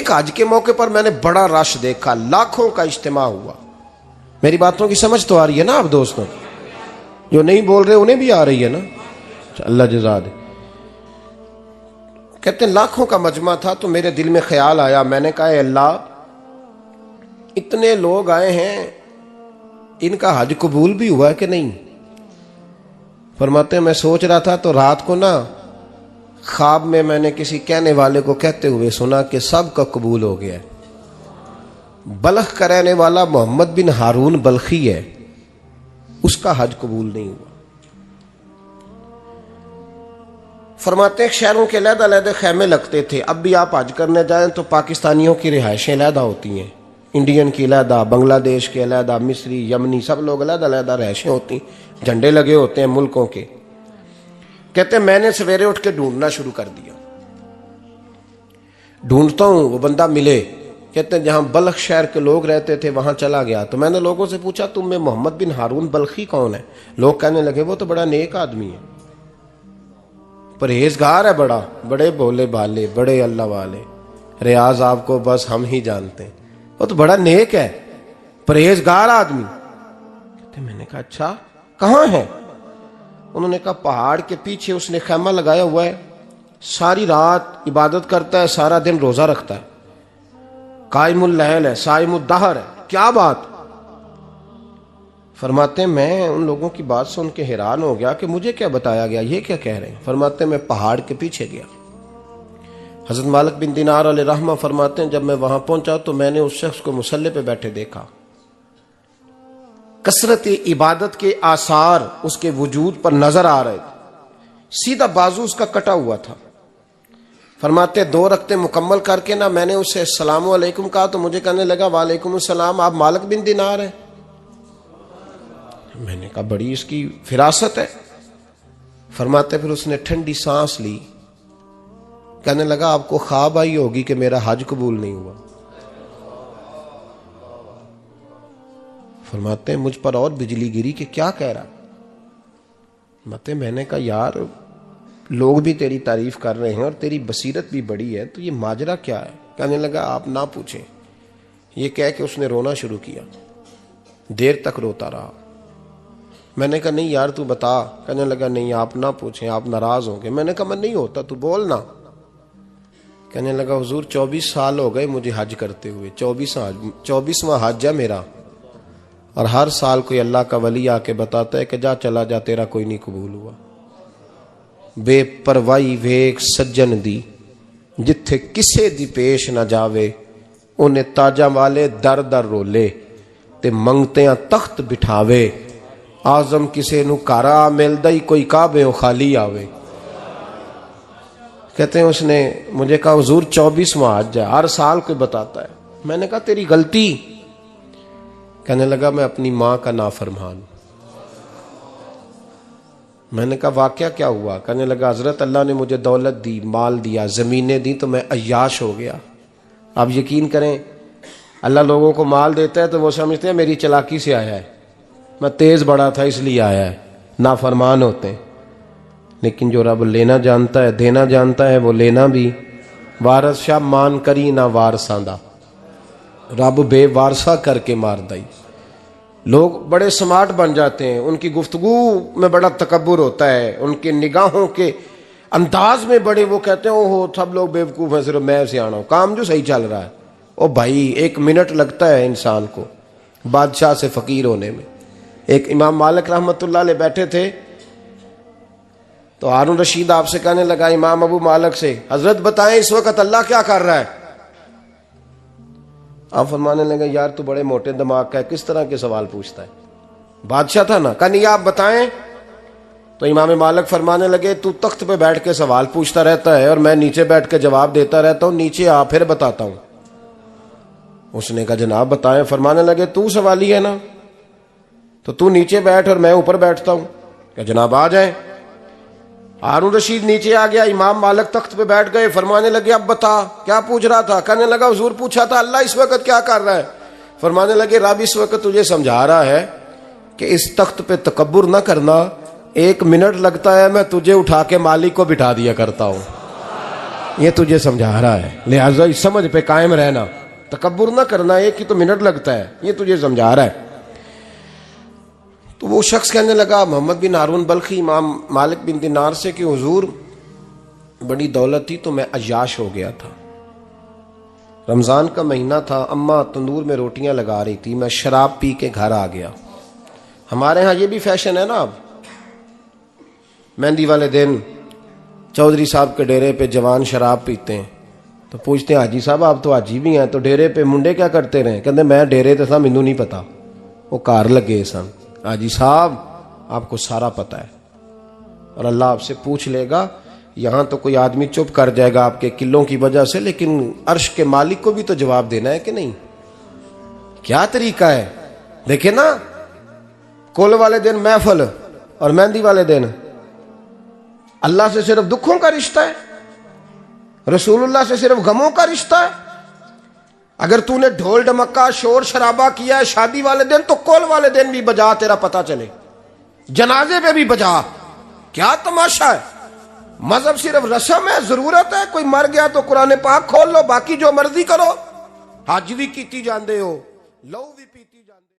एक हज के मौके पर मैंने बड़ा रश देखा, लाखों का इज्तिमा हुआ। मेरी बातों की समझ तो आ रही है ना आप दोस्तों? जो नहीं बोल रहे उन्हें भी आ रही है ना? अल्लाह जज़ा दे। कहते हैं लाखों का मजमा था, तो मेरे दिल में ख्याल आया, मैंने कहा अल्लाह, इतने लोग आए हैं, इनका हज कबूल भी हुआ है कि नहीं? फरमाते हैं मैं सोच रहा था तो रात को ना ख्वाब में मैंने किसी कहने वाले को कहते हुए सुना कि सब का कबूल हो गया है। बल्ख का रहने वाला मोहम्मद बिन हारून बल्खी है, उसका हज कबूल नहीं हुआ। फरमाते हैं शहरों के अलग-अलग खैमे लगते थे। अब भी आप हज करने जाएं तो पाकिस्तानियों की रिहाइशें अलग होती हैं, इंडियन की अलग, बांग्लादेश के अलग, मिस्री, यमनी, सब लोग अलग-अलग रिहाइशें होती, झंडे लगे होते हैं मुल्कों के। कहते हैं मैंने सवेरे उठ के ढूंढना शुरू कर दिया, ढूंढता हूं वो बंदा मिले। कहते हैं जहां बल्ख शहर के लोग रहते थे वहां चला गया, तो मैंने लोगों से पूछा तुम में मोहम्मद बिन हारून बल्खी कौन है? लोग कहने लगे वो तो बड़ा नेक आदमी है, परहेजगार है, बड़े भोले भाले, बड़े अल्लाह वाले, रियाज आपको बस हम ही जानते हैं, वो तो बड़ा नेक है, परहेजगार आदमी। कहते मैंने कहा अच्छा कहां है? उन्होंने कहा पहाड़ के पीछे उसने खैमा लगाया हुआ है, सारी रात इबादत करता है, सारा दिन रोजा रखता है, कायमुल लैल है, साइमुद दहर है। क्या बात? फरमाते मैं उन लोगों की बात सुन के हैरान हो गया कि मुझे क्या बताया गया, ये क्या कह रहे हैं। फरमाते मैं पहाड़ के पीछे गया। हजरत मालिक बिन दिनार अलैहिर्रहमा फरमाते हैं जब मैं वहां पहुंचा तो मैंने उस शख्स को मुसल्ले पे बैठे देखा, कसरत इबादत के आसार उसके वजूद पर नजर आ रहे थे, सीधा बाजू उसका कटा हुआ था। फरमाते 2 रकते मुकम्मल करके ना मैंने उससे अस्सलामु अलैकुम कहा तो मुझे कहने लगा वालेकुम अस्सलाम, आप मालिक बिन दिनार हैं? मैंने कहा बड़ी इसकी फिरासत है। फरमाते फिर उसने ठंडी सांस ली, कहने लगा आपको ख्वाब आई होगी कि मेरा हज कबूल नहीं हुआ। फरमाते मुझ पर और बिजली गिरी कि क्या कह रहा? फरमाते मैंने कहा यार लोग भी तेरी तारीफ कर रहे हैं और तेरी बसीरत भी बड़ी है, तो ये माजरा क्या है? कहने लगा आप ना पूछें। ये कह के उसने रोना शुरू किया, देर तक रोता रहा। मैंने कहा नहीं यार तू बता। कहने लगा नहीं आप ना पूछें, आप नाराज होंगे। मैंने कहा मैं नहीं होता, तू बोल ना। कहने लगा हुजूर 24 साल हो गए मुझे हज करते हुए, 24वां हज है मेरा, और हर साल कोई अल्लाह का वली आके बताता है कि जा चला जा तेरा कोई नहीं कबूल हुआ। बेपरवाही वेख सज्जन दी, जिथे किसे दी पेश ना जावे, उन्हें ताजा वाले दर दर रोले, ते मंगतियां तख्त बिठावे, आजम किसे नू कारा मिलदा ही कोई काबे खाली आवे। कहते हैं उसने मुझे कहा हुजूर 24वां हज है, हर साल कोई बताता है। मैंने कहा तेरी गलती। कहने लगा मैं अपनी मां का नाफरमान। मैंने कहा वाकया क्या हुआ? कहने लगा हजरत अल्लाह ने मुझे दौलत दी, माल दिया, जमीनें दी, तो मैं अय्याश हो गया। आप यकीन करें अल्लाह लोगों को माल देता है तो वो समझते हैं मेरी चालाकी से आया है, मैं तेज बड़ा था इसलिए आया है, नाफरमान होते हैं। लेकिन जो रब लेना जानता है, देना जानता है, वो लेना भी। वारस शाह मान करी ना वारसा दा, रब बेवारसा करके मार दई। लोग बड़े स्मार्ट बन जाते हैं, उनकी गुफ्तगू में बड़ा तकब्बुर होता है, उनके निगाहों के अंदाज में बड़े, वो कहते हैं ओहो सब लोग बेवकूफ़ हैं, सिर्फ मैं सियाना हूं, काम जो सही चल रहा है। ओ भाई 1 मिनट लगता है इंसान को बादशाह से फकीर होने में। एक इमाम मालिक रहमतुल्लाह अलैह बैठे थे तो हारून रशीद आपसे कहने लगा इमाम अबू मालिक से, हजरत बताएं इस वक्त अल्लाह क्या कर रहा है? आप फरमाने लगे यार तू बड़े मोटे दिमाग का है, किस तरह के सवाल पूछता है? बादशाह था ना। कहा नहीं आप बताएं। तो इमाम मालिक फरमाने लगे तू तख्त पे बैठ के सवाल पूछता रहता है और मैं नीचे बैठ के जवाब देता रहता हूं, नीचे आ फिर बताता हूं। उसने कहा जनाब बताएं। फरमाने लगे तू सवाली है ना, तो तू नीचे बैठ और मैं ऊपर बैठता हूं। क्या जनाब आ जाए। हारून रशीद नीचे आ गया, इमाम मालिक तख्त पे बैठ गए। फरमाने लगे अब बता क्या पूछ रहा था? कहने लगा हुजूर पूछा था अल्लाह इस वक्त क्या कर रहा है? फरमाने लगे रब इस वक्त तुझे समझा रहा है कि इस तख्त पे तकब्बुर ना करना, 1 मिनट लगता है मैं तुझे उठा के मालिक को बिठा दिया करता हूं। ये तुझे समझा रहा है, लिहाजा इस समझ पे कायम रहना, तकब्बुर ना करना, एक ही तो मिनट लगता है, ये तुझे समझा रहा है। तो वो शख्स कहने लगा मोहम्मद बिन हारून बल्खी इमाम मालिक बिन दिनार से कि हुजूर बड़ी दौलत थी तो मैं अय्याश हो गया था। रमजान का महीना था, अम्मा तंदूर में रोटियां लगा रही थी, मैं शराब पी के घर आ गया। हमारे यहाँ ये भी फैशन है ना, अब मेहंदी वाले दिन चौधरी साहब के डेरे पे जवान शराब पीते हैं तो पूछते हैं हाजी साहब आप तो हाजी भी हैं, तो डेरे पे मुंडे क्या करते रहे? कहते मैं डेरे तो था, मैनू नहीं पता, वो कार लगे सन। हाजी साहब आपको सारा पता है और अल्लाह आपसे पूछ लेगा। यहां तो कोई आदमी चुप कर जाएगा आपके किलों की वजह से, लेकिन अर्श के मालिक को भी तो जवाब देना है कि नहीं? क्या तरीका है? देखे ना, कुल वाले दिन महफिल और मेहंदी वाले दिन अल्लाह से सिर्फ दुखों का रिश्ता है, रसूलुल्लाह से सिर्फ गमों का रिश्ता है। अगर तूने ढोल ढमक्का शोर शराबा किया है शादी वाले दिन तो कुल वाले दिन भी बजा, तेरा पता चले, जनाजे पे भी बजा। क्या तमाशा है? मजहब सिर्फ रस्म है, जरूरत है, कोई मर गया तो कुरान पाक खोल लो, बाकी जो मर्जी करो। हज भी कीती जांदे हो, लहू भी पीती जांदे।